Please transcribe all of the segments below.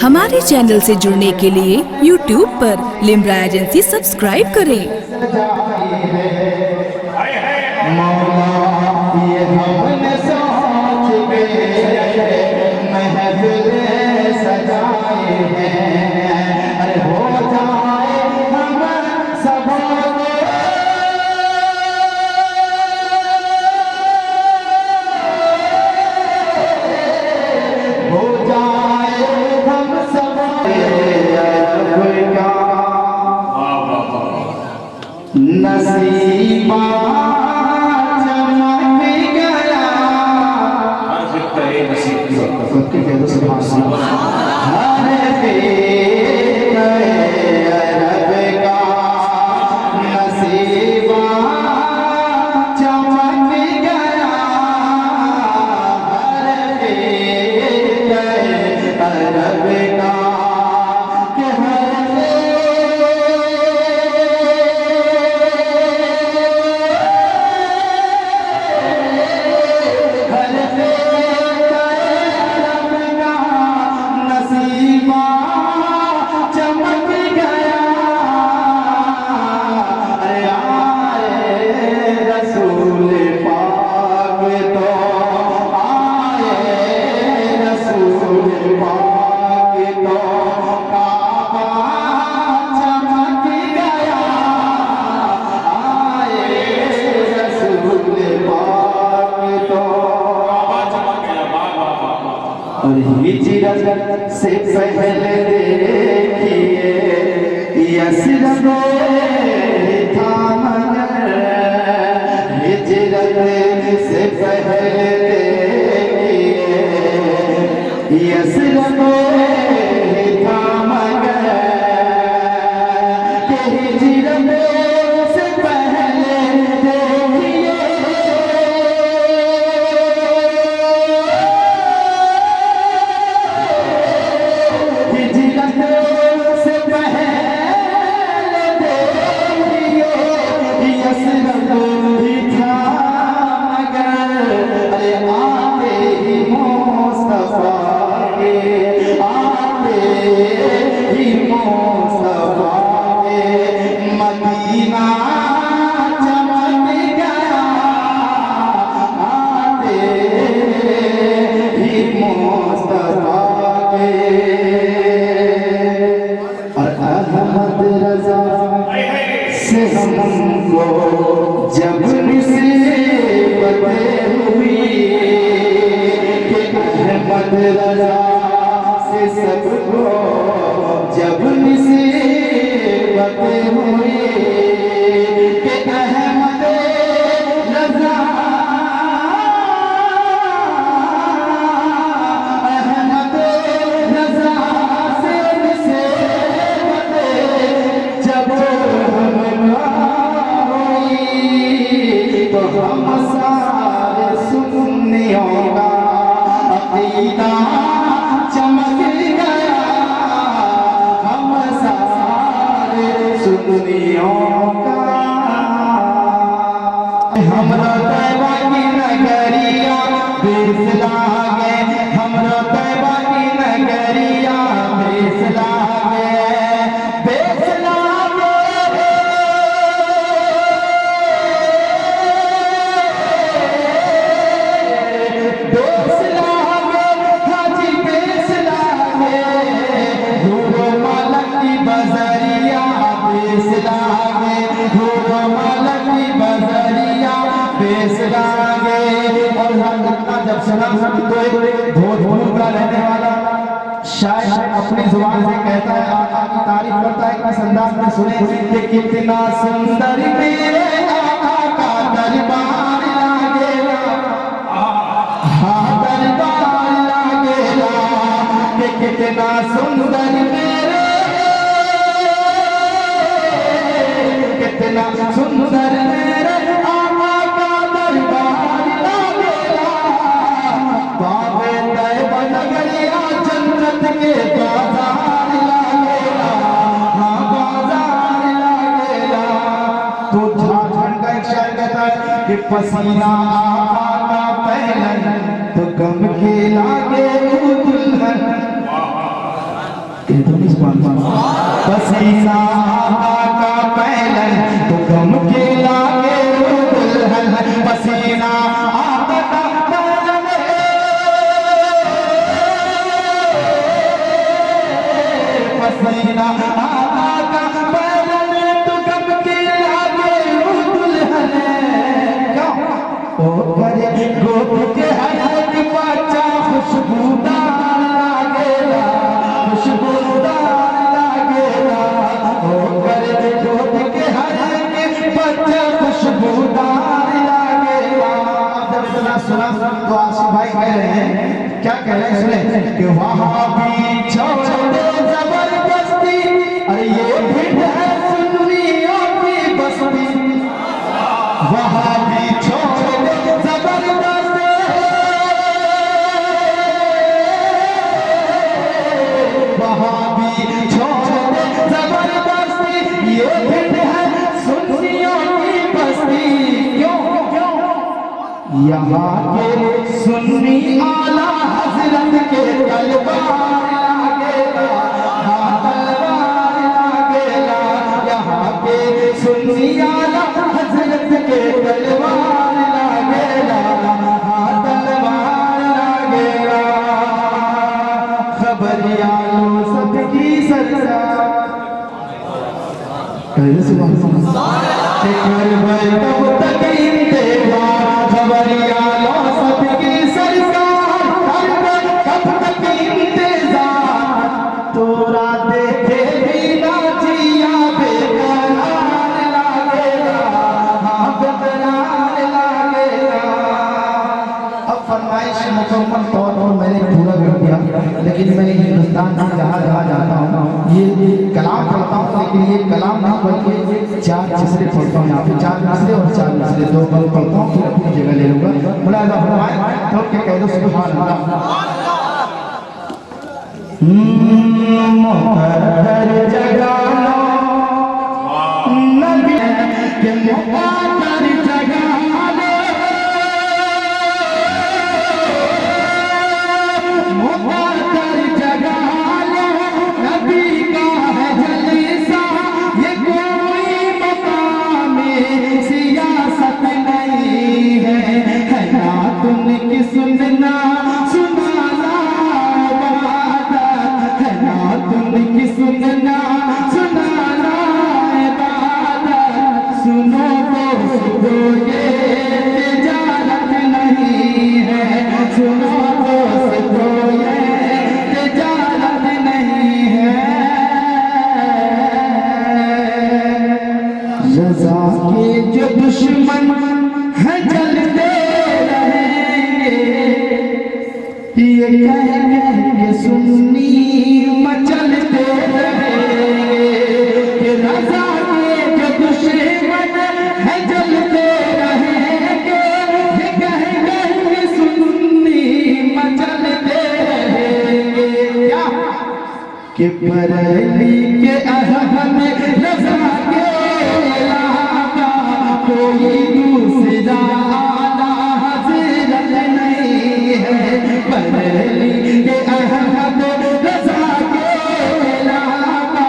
हमारे चैनल से जुड़ने के लिए YouTube पर लिम्रा एजेंसी सब्सक्राइब करें। नसीबा चमक गया सबके कह दो सुभान हर अरब का नसीबा चमक गया हर अरब का हिजरत से पहले देखिए यसरब था मगर हिजरत से पहले देखिए यसरब था मगर हिजरत से पहले देखिए से हमको जब निसीबत हुई कि अहमद रजा से सबको जब निसीबत हुई कि अहमद रजा हम सारे सुन्नियों का अकीदा चमक गया हम सारे सुन्नियों का हमरा तैबा की नगरिया बेसला गए हमरा तैबा की नगरिया बेसला जब सलाम भोजपुर का रहने वाला शायद अपनी जुबान से कहता है आका की तारीफ करता है किस अंदाज में सुने कि कितना सुंदर मेरे आका का दरबार लागेला हाँ दरबार लागेला कि कितना सुंदर मेरे कितना सुंदर मेरे आका का दरबार लागेला बाबे तैबा नगरिया जन्नत के बाजार लागेला हाँ बाजार लागेला। तो झारखंड का एक शायर कहता है कि पसीना आका का पहलन तो गम के लागे दुल्हन पसीना आका का पहलन तो गम के लागे दुल्हन, पसीना आका का पहलन, पसीना आका का पहलन तो गम के लागे दुल्हन। क्यों? ओ करे गोद के हर एक बच्चा खुशबूदार लागेला, खुशबूदार लागेला। ओ करे गोद के हर एक बच्चा खुशबूदार लागेला। जब इतना सुना तो आसिफ भाई कह रहे हैं, क्या कह रहे हैं सुने, कि वहां भी छोड़ दे जबरदस्ती, अरे ये भिड़ है सुन्नियों की बस्ती। वहां भी छोड़ दे जबरदस्ती, वहां भी छोड़ दे जबरदस्ती, ये भिड़ है सुन्नियों की बस्ती। क्यों? यहाँ के सुन्नी आला हजरत के तलवार लागेला, हाँ तलवार लागेला। यहाँ के सुन्नी आला हजरत के तलवार लागेला, हाँ तलवार लागेला। खबरियालो सबकी सरकार तब तक इंतजार, खबरियालो सबकी सरकार, कब तक इंतजार। तोरा देखे बिना जिया बेकरार लागेला, हाँ बेकरार लागेला। अब फरमाइश मुकम्मल तौर पर मैंने पूरा कर दिया, लेकिन मैं हिंदुस्तान में जहाँ जहाँ जाता हूँ ये कलाम पढ़ता हूँ, लेकिन ये कलाम नहीं बल्कि 4 मिसरे पढ़ता हूँ। यहाँ पे 4 मिसरे और 4 मिसरे 2 बल पढ़ता हूँ, फिर अपनी जगह ले लूँगा। मुलाज़ा फरमाए तो क्या कह दो, सुभान अल्लाह। मोहर जगानो नबी के मोहर जगानो, मोहर जगानो नबी का है जलसा, ये कोई मकाम सियासत नहीं है ना तुमने सुनना सुनाना इबादत, है ना तुमने सुनना सुनाना इबादत। सुनो तो सुनो ये तिजारत नहीं है, सुनो तो सुनो ये तिजारत नहीं है। रज़ा के जो दुश्मन है जलते रहेंगे, ये कह के सुन्नी मचलते रहेंगे। ये रज़ा के जो दुश्मन है जलते रहेंगे, ये कह के सुन्नी मचलते रहेंगे। क्या? कि बरेली के अहमद रज़ा के अलावा कोई दूसरा आला हज़रत नहीं है। बरेली के अहमद रज़ा के अलावा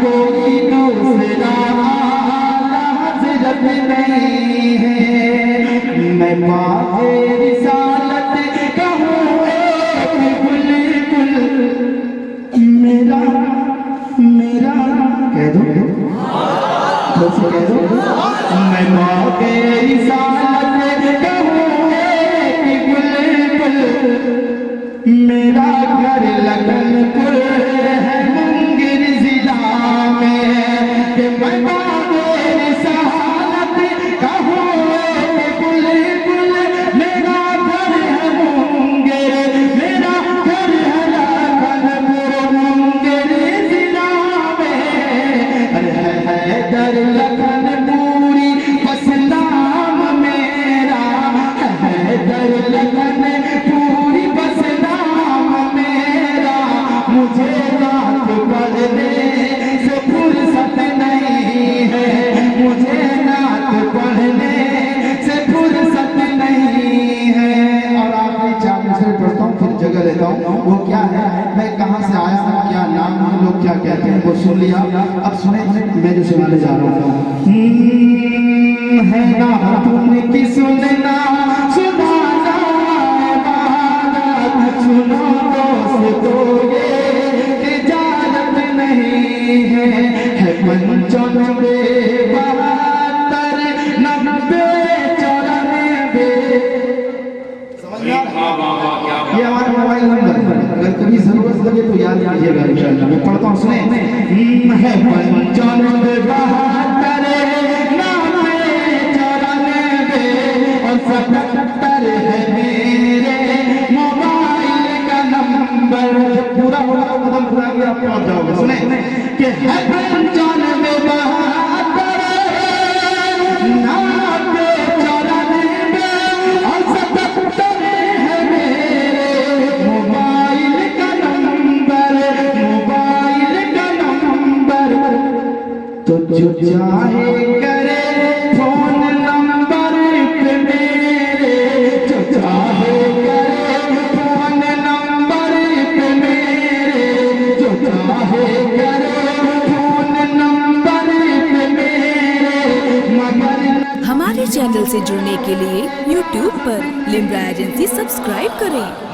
कोई दूसरा आला हज़रत नहीं है। मैं बाक़े रिसालत कहूँ एक बुलबुल, मेरा मेरा कह दो, कह दो। मैं बाक़े रिसालत कहूँ एक बुलबुल, मेरा घर लगनपुर है मुंगेर जिला में। कि मैं बाक़े रिसालत कहूँ एक बुलबुल, मेरा घर है मुंगेर, मेरा घर है लगनपुर मुंगेर जिला में। अरे हैदर लगनपुरी बस नाम मेरा, हैदर लगनपुरी बस नाम मेरा। मुझे रात पढ़ने से फुर्सत नहीं है, मुझे रात पढ़ने से फुर्सत नहीं है। और आखिरी 4 मिसरे पढ़ता हूँ, फिर जगह लेता हूँ। वो क्या है, मैं कहाँ से आया हूँ, क्या नाम है, क्या कहते हैं वो सुन लिया। अब सुने मैं जो सुनाने जा रहा हूँ। है ना तुम की सुनना सुनाना बात सुनो दोस्तों ये इजाजत नहीं है पंचानवे 72 90 94। ये हमारा मोबाइल नंबर है, अगर कभी जरूरत लगे तो याद कीजिएगा इंशाल्लाह। मैं पढ़ता हूँ सुने। है 95 और 77 है मेरे मोबाइल का नंबर। पूरा कदम पूरा गया आप पहुंच जाओगे। सुने कि है 95 और 77 है मेरे मोबाइल का नंबर। मोबाइल का नंबर तो जो चाहे करे फोन नंबर पे मेरे, जो चाहे करे फोन नंबर पे मेरे, जो चाहे करे फोन नंबर पे मेरे, मगर हमारे चैनल से जुड़ने के लिए YouTube पर लिम्रा एजेंसी सब्सक्राइब करें।